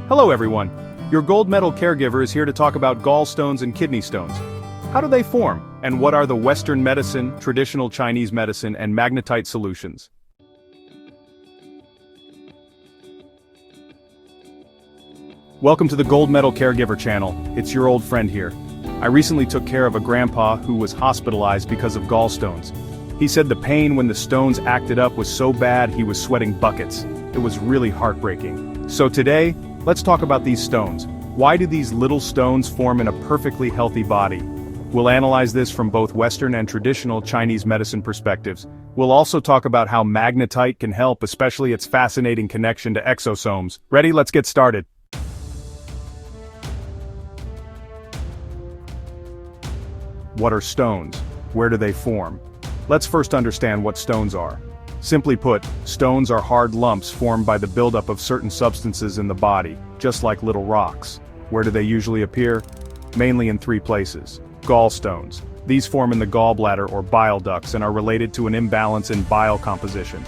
Hello everyone. Your gold medal caregiver is here to talk about gallstones and kidney stones. How do they form, and what are the Western medicine, traditional Chinese medicine, and magnetite solutions? Welcome to the Gold Medal Caregiver channel. It's your old friend here. I recently took care of a grandpa who was hospitalized because of gallstones. He said the pain when the stones acted up was so bad he was sweating buckets. It was really heartbreaking. So today, let's talk about these stones. Why do these little stones form in a perfectly healthy body? We'll analyze this from both Western and traditional Chinese medicine perspectives. We'll also talk about how magnetite can help, especially its fascinating connection to exosomes. Ready? Let's get started. What are stones? Where do they form? Let's first understand what stones are. Simply put, stones are hard lumps formed by the buildup of certain substances in the body, just like little rocks. Where do they usually appear? Mainly in three places. Gallstones. These form in the gallbladder or bile ducts and are related to an imbalance in bile composition.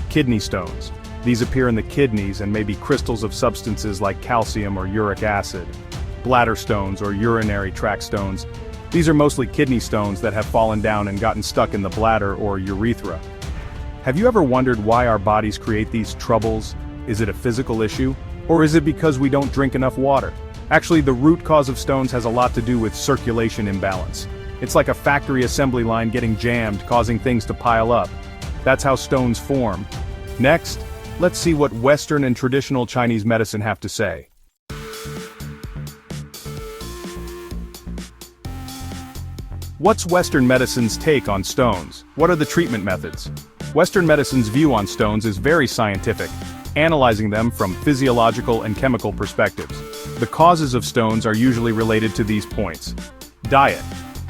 Kidney stones. These appear in the kidneys and may be crystals of substances like calcium or uric acid. Bladder stones or urinary tract stones. These are mostly kidney stones that have fallen down and gotten stuck in the bladder or urethra. Have you ever wondered why our bodies create these troubles? Is it a physical issue? Or is it because we don't drink enough water? Actually, the root cause of stones has a lot to do with circulation imbalance. It's like a factory assembly line getting jammed, causing things to pile up. That's how stones form. Next, let's see what Western and traditional Chinese medicine have to say. What's Western medicine's take on stones? What are the treatment methods? Western medicine's view on stones is very scientific, analyzing them from physiological and chemical perspectives. The causes of stones are usually related to these points. Diet.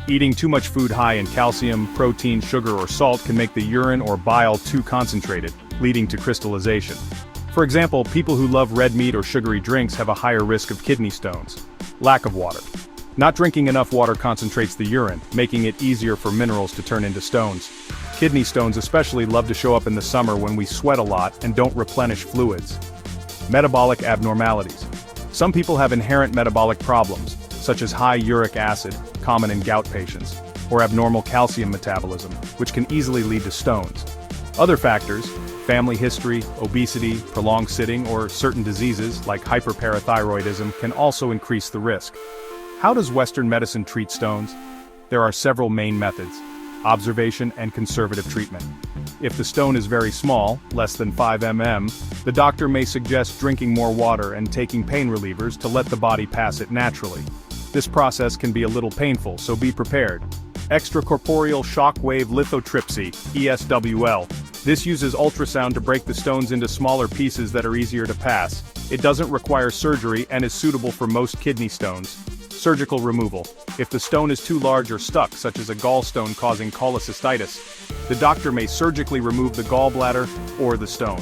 Eating too much food high in calcium, protein, sugar, or salt can make the urine or bile too concentrated, leading to crystallization. For example, people who love red meat or sugary drinks have a higher risk of kidney stones. Lack of water. Not drinking enough water concentrates the urine, making it easier for minerals to turn into stones. Kidney stones especially love to show up in the summer when we sweat a lot and don't replenish fluids. Metabolic abnormalities. Some people have inherent metabolic problems, such as high uric acid, common in gout patients, or abnormal calcium metabolism, which can easily lead to stones. Other factors, family history, obesity, prolonged sitting, or certain diseases like hyperparathyroidism can also increase the risk. How does Western medicine treat stones? There are several main methods: observation and conservative treatment. If the stone is very small, less than 5 mm, the doctor may suggest drinking more water and taking pain relievers to let the body pass it naturally. This process can be a little painful, so be prepared. Extracorporeal shockwave lithotripsy, ESWL. This uses ultrasound to break the stones into smaller pieces that are easier to pass. It doesn't require surgery and is suitable for most kidney stones. Surgical removal. If the stone is too large or stuck, such as a gallstone causing cholecystitis, the doctor may surgically remove the gallbladder or the stone.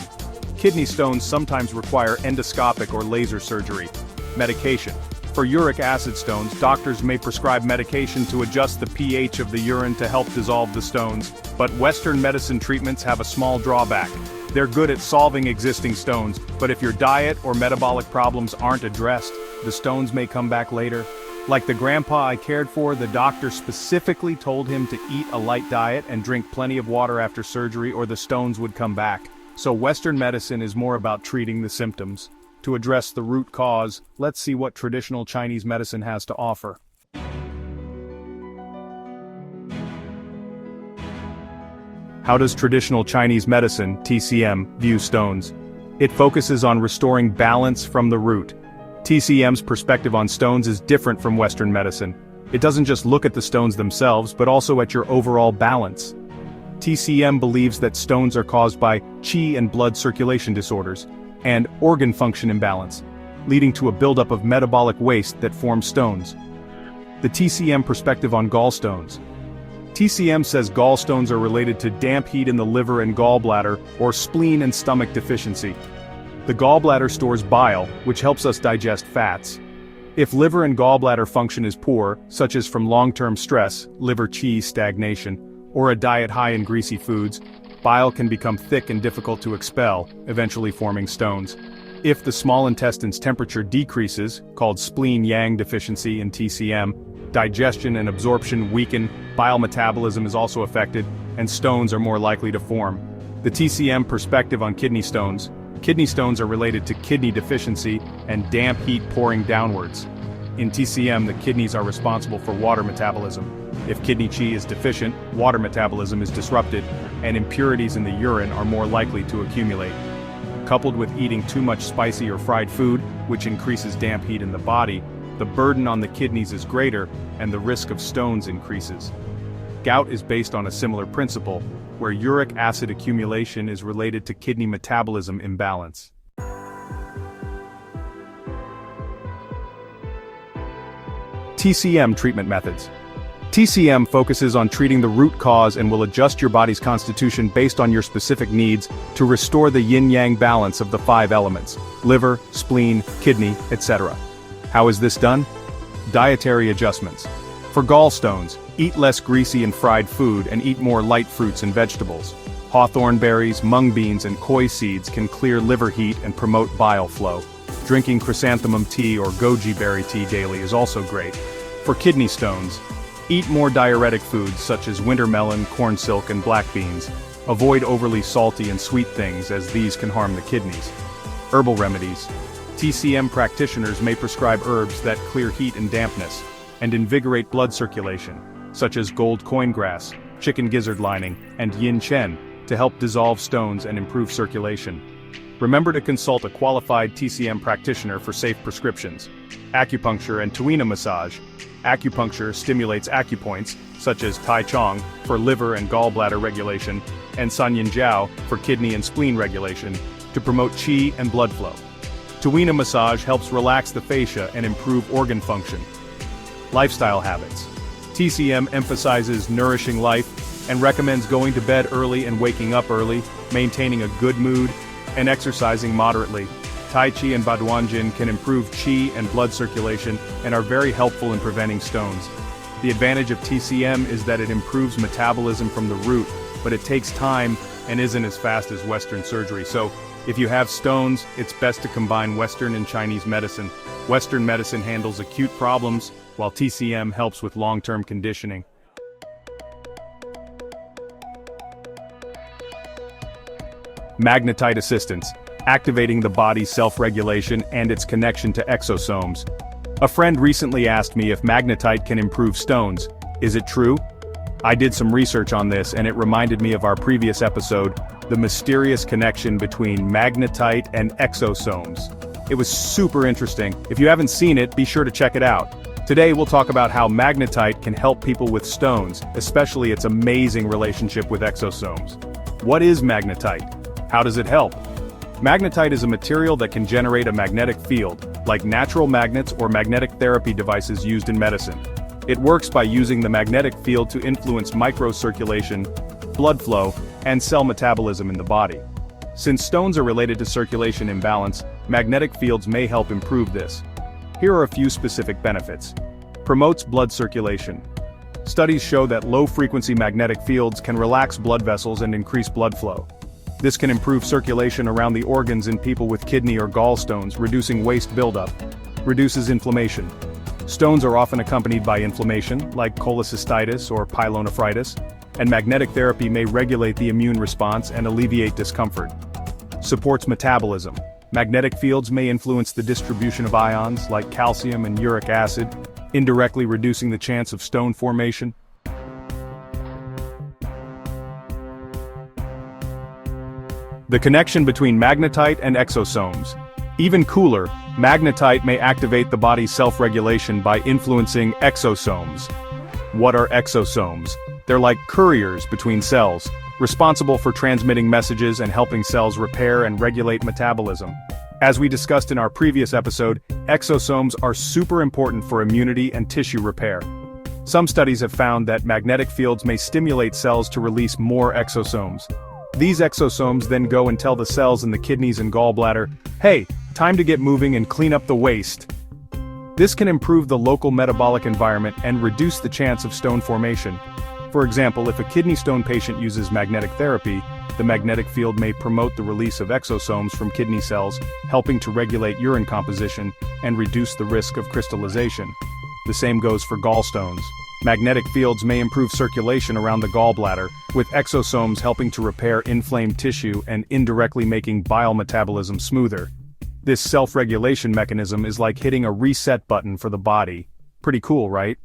Kidney stones sometimes require endoscopic or laser surgery. Medication. For uric acid stones, doctors may prescribe medication to adjust the pH of the urine to help dissolve the stones, but Western medicine treatments have a small drawback. They're good at solving existing stones, but if your diet or metabolic problems aren't addressed, the stones may come back later. Like the grandpa I cared for, the doctor specifically told him to eat a light diet and drink plenty of water after surgery or the stones would come back. So Western medicine is more about treating the symptoms. To address the root cause, let's see what traditional Chinese medicine has to offer. How does traditional Chinese medicine, TCM, view stones? It focuses on restoring balance from the root. TCM's perspective on stones is different from Western medicine. It doesn't just look at the stones themselves, but also at your overall balance. TCM believes that stones are caused by qi and blood circulation disorders, and organ function imbalance, leading to a buildup of metabolic waste that forms stones. The TCM perspective on gallstones. TCM says gallstones are related to damp heat in the liver and gallbladder, or spleen and stomach deficiency. The gallbladder stores bile, which helps us digest fats. If liver and gallbladder function is poor, such as from long-term stress, liver qi stagnation, or a diet high in greasy foods, bile can become thick and difficult to expel, eventually forming stones. If the small intestine's temperature decreases, called spleen-yang deficiency in TCM, digestion and absorption weaken, bile metabolism is also affected, and stones are more likely to form. The TCM perspective on kidney stones. Kidney stones are related to kidney deficiency and damp heat pouring downwards. In TCM, the kidneys are responsible for water metabolism. If kidney qi is deficient, water metabolism is disrupted, and impurities in the urine are more likely to accumulate. Coupled with eating too much spicy or fried food, which increases damp heat in the body, the burden on the kidneys is greater, and the risk of stones increases. Gout is based on a similar principle, where uric acid accumulation is related to kidney metabolism imbalance. TCM treatment methods. TCM focuses on treating the root cause and will adjust your body's constitution based on your specific needs to restore the yin-yang balance of the 5 elements: liver, spleen, kidney, etc. How is this done? Dietary adjustments. For gallstones, eat less greasy and fried food and eat more light fruits and vegetables. Hawthorn berries, mung beans, and koi seeds can clear liver heat and promote bile flow. Drinking chrysanthemum tea or goji berry tea daily is also great. For kidney stones, eat more diuretic foods such as winter melon, corn silk, and black beans. Avoid overly salty and sweet things as these can harm the kidneys. Herbal remedies. TCM practitioners may prescribe herbs that clear heat and dampness, and invigorate blood circulation, such as gold coin grass, chicken gizzard lining, and yin chen, to help dissolve stones and improve circulation. Remember to consult a qualified TCM practitioner for safe prescriptions. Acupuncture and tuina massage. Acupuncture stimulates acupoints, such as Tai Chong, for liver and gallbladder regulation, and San Yin Jiao, for kidney and spleen regulation, to promote qi and blood flow. Tuina massage helps relax the fascia and improve organ function. Lifestyle habits. TCM emphasizes nourishing life and recommends going to bed early and waking up early, maintaining a good mood, and exercising moderately. Tai Chi and Baduanjin can improve qi and blood circulation and are very helpful in preventing stones. The advantage of TCM is that it improves metabolism from the root, but it takes time and isn't as fast as Western surgery. So, if you have stones, it's best to combine Western and Chinese medicine. Western medicine handles acute problems, while TCM helps with long-term conditioning. Magnetite assistance, activating the body's self-regulation and its connection to exosomes. A friend recently asked me if magnetite can improve stones. Is it true? I did some research on this and it reminded me of our previous episode, the mysterious connection between magnetite and exosomes. It was super interesting. If you haven't seen it, be sure to check it out. Today we'll talk about how magnetite can help people with stones, especially its amazing relationship with exosomes. What is magnetite? How does it help? Magnetite is a material that can generate a magnetic field, like natural magnets or magnetic therapy devices used in medicine. It works by using the magnetic field to influence microcirculation, blood flow, and cell metabolism in the body. Since stones are related to circulation imbalance, magnetic fields may help improve this. Here are a few specific benefits. Promotes blood circulation. Studies show that low-frequency magnetic fields can relax blood vessels and increase blood flow. This can improve circulation around the organs in people with kidney or gallstones, reducing waste buildup. Reduces inflammation. Stones are often accompanied by inflammation, like cholecystitis or pyelonephritis, and magnetic therapy may regulate the immune response and alleviate discomfort. Supports metabolism. Magnetic fields may influence the distribution of ions, like calcium and uric acid, indirectly reducing the chance of stone formation. The connection between magnetite and exosomes. Even cooler, magnetite may activate the body's self-regulation by influencing exosomes. What are exosomes? They're like couriers between cells, responsible for transmitting messages and helping cells repair and regulate metabolism. As we discussed in our previous episode, exosomes are super important for immunity and tissue repair. Some studies have found that magnetic fields may stimulate cells to release more exosomes. These exosomes then go and tell the cells in the kidneys and gallbladder, hey, time to get moving and clean up the waste. This can improve the local metabolic environment and reduce the chance of stone formation. For example, if a kidney stone patient uses magnetic therapy, The magnetic field may promote the release of exosomes from kidney cells, helping to regulate urine composition and reduce the risk of crystallization. The same goes for gallstones. Magnetic fields may improve circulation around the gallbladder, with exosomes helping to repair inflamed tissue and indirectly making bile metabolism smoother. This self-regulation mechanism is like hitting a reset button for the body. Pretty cool, right?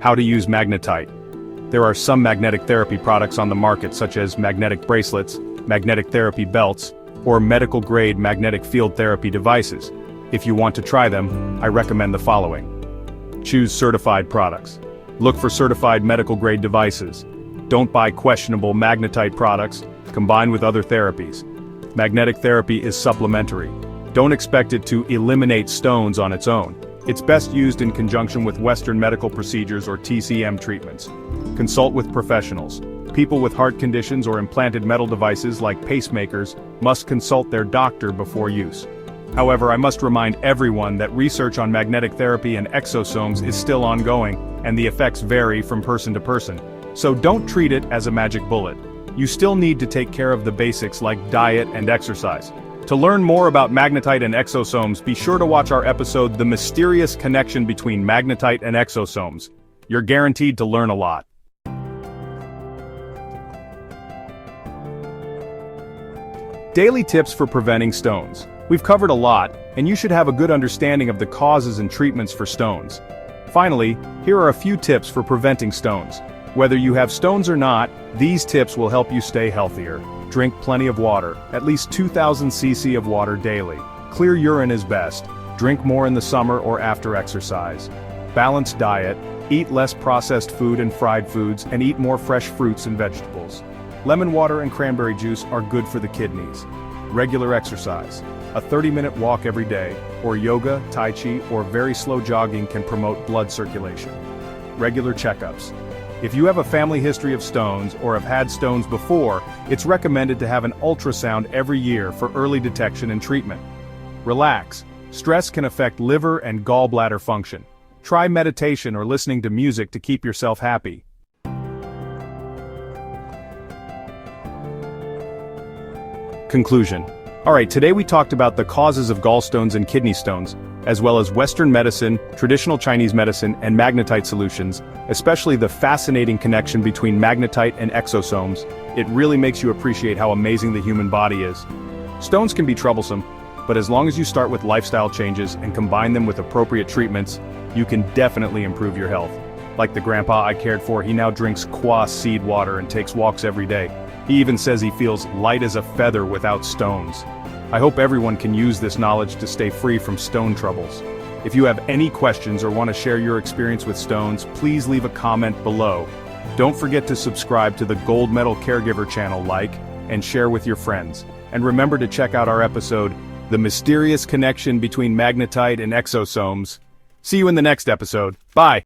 How to use magnetite. There are some magnetic therapy products on the market such as magnetic bracelets, magnetic therapy belts, or medical-grade magnetic field therapy devices. If you want to try them, I recommend the following. Choose certified products. Look for certified medical-grade devices. Don't buy questionable magnetite products, combined with other therapies. Magnetic therapy is supplementary. Don't expect it to eliminate stones on its own. It's best used in conjunction with Western medical procedures or TCM treatments. Consult with professionals. People with heart conditions or implanted metal devices like pacemakers must consult their doctor before use. However, I must remind everyone that research on magnetic therapy and exosomes is still ongoing, and the effects vary from person to person. So don't treat it as a magic bullet. You still need to take care of the basics like diet and exercise. To learn more about magnetite and exosomes, be sure to watch our episode, The Mysterious Connection Between Magnetite and Exosomes. You're guaranteed to learn a lot. Daily tips for preventing stones. We've covered a lot, and you should have a good understanding of the causes and treatments for stones. Finally, here are a few tips for preventing stones. Whether you have stones or not, these tips will help you stay healthier. Drink plenty of water, at least 2,000 cc of water daily. Clear urine is best. Drink more in the summer or after exercise. Balanced diet. Eat less processed food and fried foods, and eat more fresh fruits and vegetables. Lemon water and cranberry juice are good for the kidneys. Regular exercise. A 30-minute walk every day, or yoga, tai chi, or very slow jogging can promote blood circulation. Regular checkups. If you have a family history of stones or have had stones before, it's recommended to have an ultrasound every year for early detection and treatment. Relax. Stress can affect liver and gallbladder function. Try meditation or listening to music to keep yourself happy. Conclusion. Alright, today we talked about the causes of gallstones and kidney stones, as well as Western medicine, traditional Chinese medicine, and magnetite solutions, especially the fascinating connection between magnetite and exosomes. It really makes you appreciate how amazing the human body is. Stones can be troublesome, but as long as you start with lifestyle changes and combine them with appropriate treatments, you can definitely improve your health. Like the grandpa I cared for, he now drinks Kwa seed water and takes walks every day. He even says he feels light as a feather without stones. I hope everyone can use this knowledge to stay free from stone troubles. If you have any questions or want to share your experience with stones, please leave a comment below. Don't forget to subscribe to the Gold Medal Caregiver channel, like, and share with your friends. And remember to check out our episode, The Mysterious Connection Between Magnetite and Exosomes. See you in the next episode. Bye!